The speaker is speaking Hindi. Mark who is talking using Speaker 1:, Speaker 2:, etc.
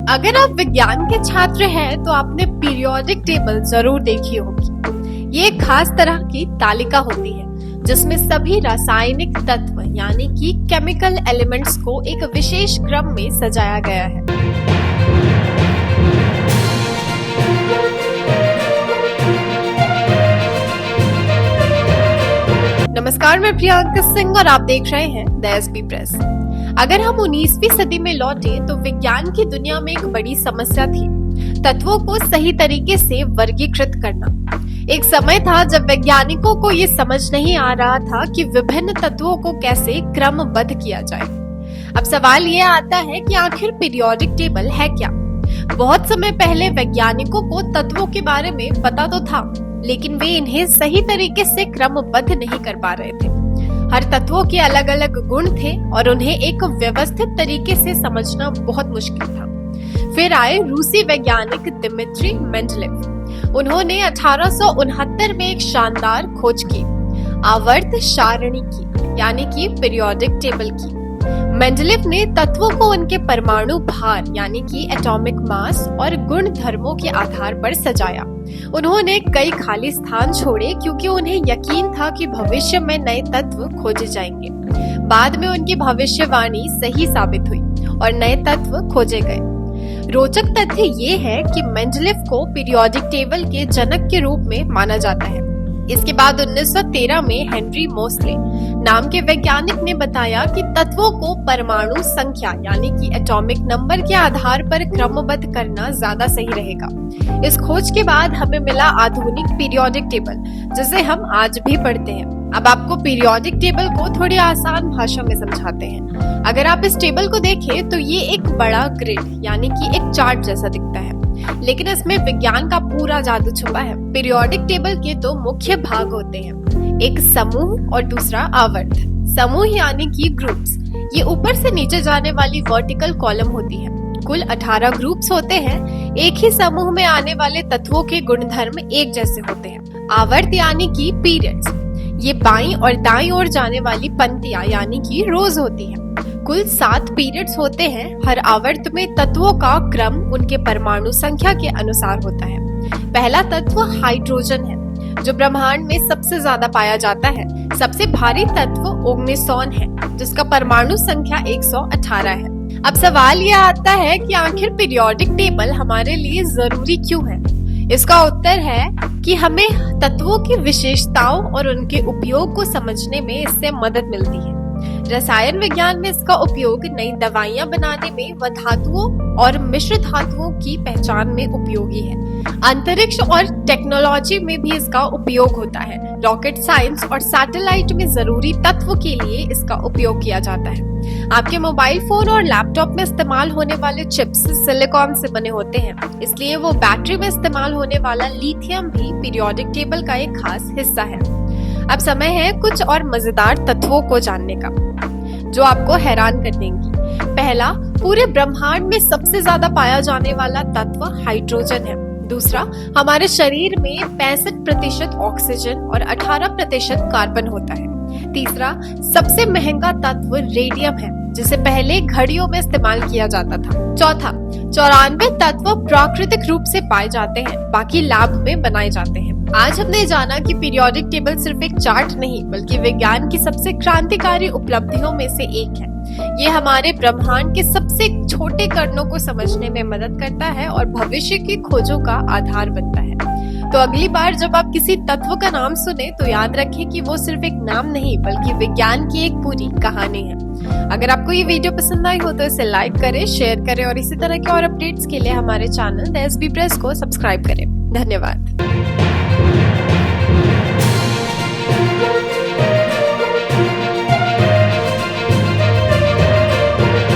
Speaker 1: अगर आप विज्ञान के छात्र हैं तो आपने पीरियोडिक टेबल जरूर देखी होगी। ये एक खास तरह की तालिका होती है जिसमें सभी रासायनिक तत्व यानी कि केमिकल एलिमेंट्स को एक विशेष क्रम में सजाया गया है। नमस्कार, मैं प्रियंका सिंह और आप देख रहे हैं द एसबी प्रेस। अगर हम 19वीं सदी में लौटे तो विज्ञान की दुनिया में एक बड़ी समस्या थी तत्वों को सही तरीके से वर्गीकृत करना। एक समय था जब वैज्ञानिकों को ये समझ नहीं आ रहा था कि विभिन्न तत्वों को कैसे क्रमबद्ध किया जाए। अब सवाल ये आता है कि आखिर पीरियोडिक टेबल है क्या? बहुत समय पहले वैज्ञानिकों को तत्वों के बारे में पता तो था, लेकिन वे इन्हें सही तरीके से क्रमबद्ध नहीं कर पा रहे थे। हर तत्वों के अलग अलग गुण थे और उन्हें एक व्यवस्थित तरीके से समझना बहुत मुश्किल था। फिर आए रूसी वैज्ञानिक दिमित्री मेंडलीव। उन्होंने 1869 में एक शानदार खोज की, आवर्त सारणी की, यानी कि पीरियोडिक टेबल की। मेंडलीव ने तत्वों को उनके परमाणु भार यानी कि एटॉमिक मास और गुण धर्मों के आधार पर सजाया। उन्होंने कई खाली स्थान छोड़े क्योंकि उन्हें यकीन था कि भविष्य में नए तत्व खोजे जाएंगे। बाद में उनकी भविष्यवाणी सही साबित हुई और नए तत्व खोजे गए। रोचक तथ्य ये है कि मेंडलीव को पीरियोडिक टेबल के जनक के रूप में माना जाता है। इसके बाद 1913 में हेनरी मोसले नाम के वैज्ञानिक ने बताया कि तत्वों को परमाणु संख्या यानी कि एटॉमिक नंबर के आधार पर क्रमबद्ध करना ज्यादा सही रहेगा। इस खोज के बाद हमें मिला आधुनिक पीरियोडिक टेबल, जिसे हम आज भी पढ़ते हैं। अब आपको पीरियोडिक टेबल को थोड़ी आसान भाषा में समझाते हैं। अगर आप इस टेबल को देखें तो ये एक बड़ा ग्रिड यानी कि एक चार्ट जैसा दिखता है, लेकिन इसमें विज्ञान का पूरा जादू छुपा है। पीरियोडिक टेबल के दो मुख्य भाग होते हैं, एक समूह और दूसरा आवर्त। समूह यानी कि ग्रुप्स, ये ऊपर से नीचे जाने वाली वर्टिकल कॉलम होती है। कुल 18 ग्रुप्स होते हैं। एक ही समूह में आने वाले तत्वों के गुणधर्म एक जैसे होते हैं। आवर्त यानी कि पीरियड्स, ये बाईं और दाईं ओर जाने वाली पंक्तियां यानी कि रोज होती हैं। कुल 7 पीरियड्स होते हैं। हर आवर्त में तत्वों का क्रम उनके परमाणु संख्या के अनुसार होता है। पहला तत्व हाइड्रोजन है, जो ब्रह्मांड में सबसे ज्यादा पाया जाता है। सबसे भारी तत्व ओग्निसोन है, जिसका परमाणु संख्या 118 है। अब सवाल यह आता है कि आखिर पीरियोडिक टेबल हमारे लिए जरूरी क्यों है? इसका उत्तर है कि हमें तत्वों की विशेषताओं और उनके उपयोग को समझने में इससे मदद मिलती है। रसायन विज्ञान में इसका उपयोग नई दवाइयां बनाने में व धातुओं और मिश्र धातुओं की पहचान में उपयोगी है। अंतरिक्ष और टेक्नोलॉजी में भी इसका उपयोग होता है। रॉकेट साइंस और सैटेलाइट में जरूरी तत्व के लिए इसका उपयोग किया जाता है। आपके मोबाइल फोन और लैपटॉप में इस्तेमाल होने वाले चिप्स सिलिकॉन से बने होते हैं, इसलिए वो बैटरी में इस्तेमाल होने वाला लिथियम भी पीरियोडिक टेबल का एक खास हिस्सा है। अब समय है कुछ और मजेदार तत्वों को जानने का, जो आपको हैरान कर देंगी। पहला, पूरे ब्रह्मांड में सबसे ज्यादा पाया जाने वाला तत्व हाइड्रोजन है। दूसरा, हमारे शरीर में 65% ऑक्सीजन और 18% कार्बन होता है। तीसरा, सबसे महंगा तत्व रेडियम है, जिसे पहले घड़ियों में इस्तेमाल किया जाता था। चौथा, 94 तत्व प्राकृतिक रूप से पाए जाते हैं, बाकी लैब में बनाए जाते हैं। आज हमने जाना कि पीरियोडिक टेबल सिर्फ एक चार्ट नहीं बल्कि विज्ञान की सबसे क्रांतिकारी उपलब्धियों में से एक है। ये हमारे ब्रह्मांड के सबसे छोटे कणों को समझने में मदद करता है और भविष्य की खोजों का आधार बनता है। तो अगली बार जब आप किसी तत्व का नाम सुने तो याद रखें कि वो सिर्फ एक नाम नहीं बल्कि विज्ञान की एक पूरी कहानी है। अगर आपको ये वीडियो पसंद आई हो तो इसे लाइक करें, शेयर करें और इसी तरह के और अपडेट्स के लिए हमारे चैनल द एसबी प्रेस को सब्सक्राइब करें। धन्यवाद।